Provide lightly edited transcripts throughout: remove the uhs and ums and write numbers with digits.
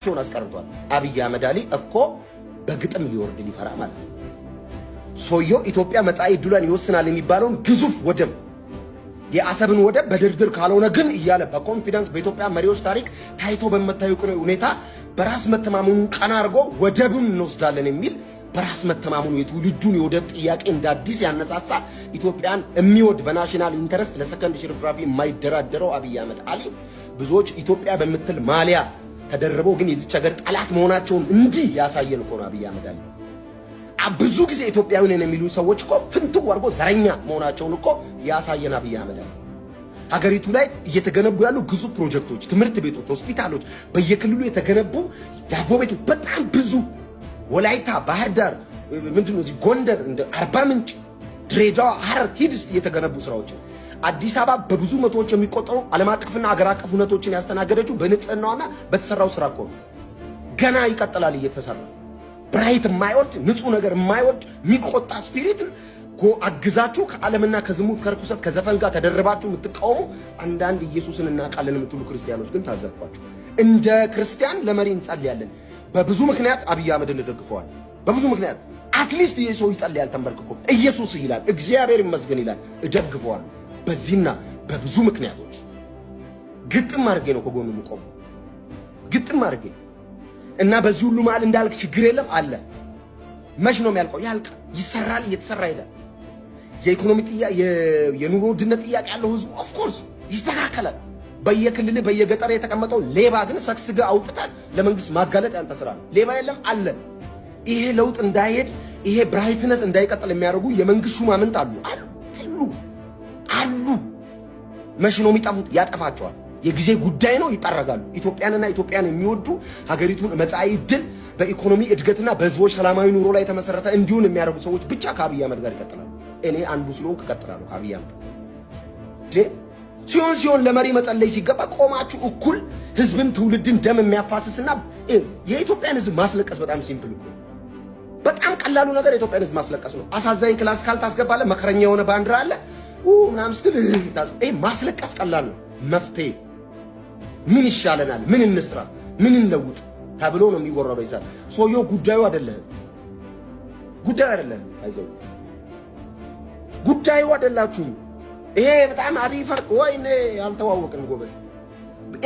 ሾን አስቀርቷል። አብይ አህመድ አሊ እኮ በግጥም ሊወርድ ሊፈራ ማለት ነው። ሶዮ ኢትዮጵያ መጻኢ ዕድሏን ይወስናል የሚባለውን ግዙፍ ወደብ የአሰብን ወደብ በድርድር ካልሆነ ግን እያለ በኮንፊደንስ በኢትዮጵያ መሪዎች ታሪክ ታይቶ በመታየው ሁኔታ በራስ መተማመኑን ቀና አድርጎ ወደቡን እንወስዳለን የሚል በራስ መተማመኑ የትውልዱን የወደብ ጥያቄ እንደ አዲስ ያነሳሳ ኢትዮጵያን የሚወድ በናሽናል ኢንተረስት ለሰከንድ ሽርፍራፊ የማይደራደረው አብይ አህመድ አሊ ብዙዎች ኢትዮጵያ በመትል ማሊያ ተደርበው ግን የዚች ሀገር ጠላት መሆናቸውን እንዲህ ያሳየን እኮ ነው አብይ አህመድ አሊ። ብዙ ጊዜ ኢትዮጵያዊ ነን የሚሉ ሰዎች እኮ ፍንትው አድርጎ ዘረኛ መሆናቸውን እኮ ያሳየን አብይ አህመድ አሊ። ሀገሪቱ ላይ እየተገነቡ ያሉ ግዙፍ ፕሮጀክቶች፣ ትምህርት ቤቶች፣ ሆስፒታሎች፣ በየክልሉ የተገነቡ ዳቦ ቤቶች በጣም ብዙ ወላይታ፣ ባህር ዳር፣ ምንድነው እዚህ ጎንደር፣ እንደ አርባ ምንጭ፣ ድሬዳዋ፣ ሐረር፣ ሂድስት የተገነቡ ስራዎች አዲስ አበባ በብዙ መቶዎች የሚቆጠሩ ዓለም አቀፍና አገር አቀፍ ሁነቶችን ያስተናገደችው በንጽህናውና በተሰራው ስራ እኮ ነው። ገና ይቀጥላል እየተሰራ ብራይት የማይወድ ንጹህ ነገር የማይወድ የሚቆጣ ስፒሪት አግዛችሁ ከዓለምና ከዝሙት ከርኩሰት ከዘፈን ጋር ተደረባችሁ የምትቃወሙ አንዳንድ ኢየሱስን እናውቃለን የምትሉ ክርስቲያኖች ግን ታዘብኳችሁ። እንደ ክርስቲያን ለመሪ እንጸልያለን። በብዙ ምክንያት አብይ አህመድን እንደግፈዋል። በብዙ ምክንያት አትሊስት ኢየሱስ ይጸልያል ተንበርክኮ ኢየሱስ ይላል እግዚአብሔር ይመስገን ይላል እደግፈዋል። በዚህና በብዙ ምክንያቶች ግጥም አድርጌ ነው ከጎኑ የምቆመው ግጥም አድርጌ እና በዚህ ሁሉ መሃል እንዳልክ ችግር የለም አለ። መች ነው የሚያልቀው? ያልቃል፣ ይሰራል፣ እየተሰራ ይላል። የኢኮኖሚ ጥያቄ የኑሮ ውድነት ጥያቄ ያለው ህዝቡ ኦፍ ኮርስ ይስተካከላል። በየክልል በየገጠር የተቀመጠው ሌባ ግን ሰክስገ አውጥታል ለመንግስት ማጋለጥ ያንተ ስራ ነው። ሌባ የለም አለ። ይሄ ለውጥ እንዳይሄድ ይሄ ብራይትነስ እንዳይቀጥል የሚያደርጉ የመንግስት ሹማምንት አሉ አሉ። መች ነው የሚጠፉት? ያጠፋቸዋል። የጊዜ ጉዳይ ነው፣ ይጠረጋሉ። ኢትዮጵያንና ኢትዮጵያን የሚወዱ ሀገሪቱን መጻኢ ዕድል በኢኮኖሚ እድገትና በህዝቦች ሰላማዊ ኑሮ ላይ የተመሰረተ እንዲሆን የሚያደርጉ ሰዎች ብቻ ከአብይ አህመድ ጋር ይቀጥላሉ። እኔ አንዱ ስለሆንኩ እቀጥላለሁ። አብይ አህመድ ሲሆን ለመሪ መጸለይ ሲገባ ቆማችሁ እኩል ህዝብን ትውልድን ደም የሚያፋስስና የኢትዮጵያን ህዝብ ማስለቀስ በጣም ሲምፕል ነው። በጣም ቀላሉ ነገር የኢትዮጵያን ህዝብ ማስለቀስ ነው። አሳዛኝ ክላስ ካልታስገባለ መከረኛ የሆነ ባንዲራ አለ ምናምን ስትል ማስለቀስ ቀላል ነው። መፍትሄ ምን ይሻለናል፣ ምን እንስራ፣ ምን እንለውጥ ተብሎ ነው የሚወራው። ይዛል ሰውየው ጉዳዩ አይደለም። አይዘው ጉዳዩ አይደላችሁም። ይሄ በጣም አብይ ፈርቅ ወይኔ ያልተዋወቅን ጎበዝ።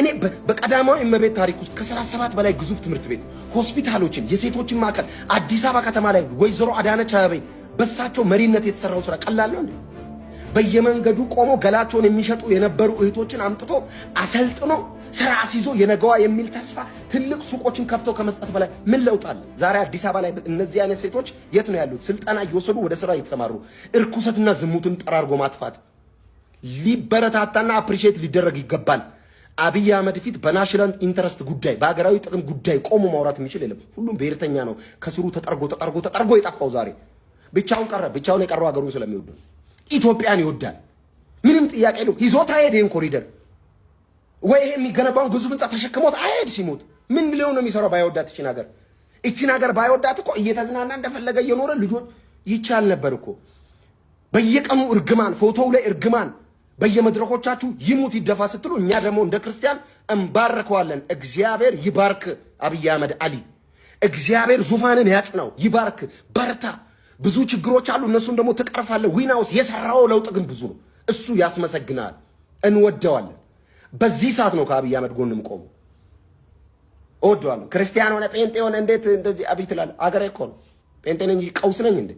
እኔ በቀዳማዊ እመቤት ታሪክ ውስጥ ከ37 በላይ ግዙፍ ትምህርት ቤት ሆስፒታሎችን፣ የሴቶችን ማዕከል አዲስ አበባ ከተማ ላይ ወይዘሮ አዳነች አቤቤ በሳቸው መሪነት የተሰራው ስራ ቀላል ነው እንዴ? በየመንገዱ ቆሞ ገላቸውን የሚሸጡ የነበሩ እህቶችን አምጥቶ አሰልጥኖ ስራ አስይዞ የነገዋ የሚል ተስፋ ትልቅ ሱቆችን ከፍቶ ከመስጠት በላይ ምን ለውጥ አለ? ዛሬ አዲስ አበባ ላይ እነዚህ አይነት ሴቶች የት ነው ያሉት? ስልጠና እየወሰዱ ወደ ስራ እየተሰማሩ እርኩሰትና ዝሙትን ጠራርጎ ማጥፋት ሊበረታታና አፕሪሺየት ሊደረግ ይገባል። አብይ አህመድ ፊት በናሽናል ኢንተረስት ጉዳይ በሀገራዊ ጥቅም ጉዳይ ቆሞ ማውራት የሚችል የለም። ሁሉም ብሔርተኛ ነው። ከስሩ ተጠርጎ የጠፋው ዛሬ ብቻውን ቀረ። ብቻውን የቀረው ሀገሩን ስለሚወዱ ኢትዮጵያን ይወዳል። ምንም ጥያቄ የለው። ይዞታ ሄደ ኮሪደር ወይ ይሄ የሚገነባውን ግዙፍ ህንጻ ተሸክሞት አይሄድ። ሲሞት ምን ሊሆን ነው የሚሰራው? ባይወዳት እቺን ሀገር ባይወዳት እኮ እየተዝናና እንደፈለገ እየኖረ ልጆች ይቻል ነበር እኮ። በየቀኑ እርግማን፣ ፎቶው ላይ እርግማን፣ በየመድረኮቻችሁ ይሙት ይደፋ ስትሉ እኛ ደግሞ እንደ ክርስቲያን እንባርከዋለን። እግዚአብሔር ይባርክ አብይ አህመድ አሊ። እግዚአብሔር ዙፋንን ያጽናው፣ ይባርክ፣ በርታ። ብዙ ችግሮች አሉ፣ እነሱን ደግሞ ትቀርፋለህ። ዊናውስ የሰራው ለውጥ ግን ብዙ ነው። እሱ ያስመሰግናል፣ እንወደዋለን። በዚህ ሰዓት ነው ከአብይ አህመድ ጎንም ቆሙ። እወደዋለሁ። ክርስቲያን ሆነ ጴንጤ ሆነ እንዴት እንደዚህ አብይ ትላለህ? አገሬ እኮ ነው። ጴንጤ ነኝ እንጂ ቀውስ ነኝ እንዴ?